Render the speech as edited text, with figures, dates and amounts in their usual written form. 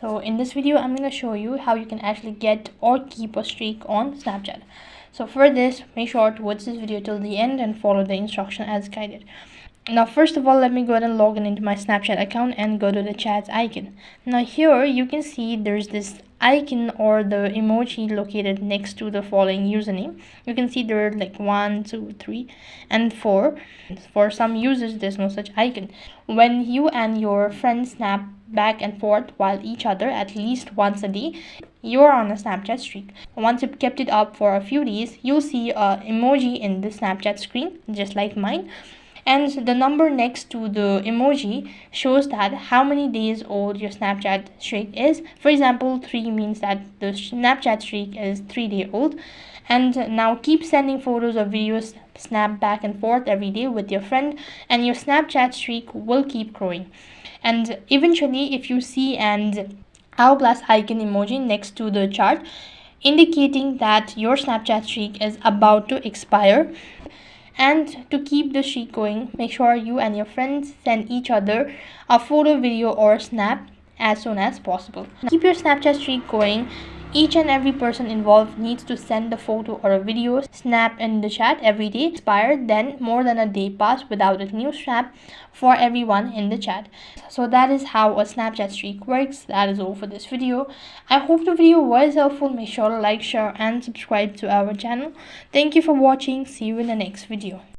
So in this video, I'm going to show you how you can actually get or keep a streak on Snapchat. So for this, make sure to watch this video till the end and follow the instruction as guided. Now first of all, let me go ahead and log in into my Snapchat account and go to the chat icon. Now here you can see there's this icon or the emoji located next to the following username. You can see there are like 1, 2, 3 and 4. For some users there's no such icon. When you and your friends snap back and forth while each other at least once a day, you're on a Snapchat streak. Once you've kept it up for a few days, you'll see a emoji in the Snapchat screen just like mine, and the number next to the emoji shows that how many days old your Snapchat streak is. For example, 3 means that the Snapchat streak is 3 days old. And now keep sending photos or videos snap back and forth every day with your friend, and your Snapchat streak will keep growing. And eventually, if you see an hourglass icon emoji next to the chart indicating that your Snapchat streak is about to expire, and to keep the streak going, make sure you and your friends send each other a photo, video, or snap as soon as possible. Keep your Snapchat streak going. Each and every person involved needs to send a photo or a video snap in the chat every day. Expired, then more than a day passed without a new snap for everyone in the chat. So that is how a Snapchat streak works. That is all for this video. I hope the video was helpful. Make sure to like, share, and subscribe to our channel. Thank you for watching. See you in the next video.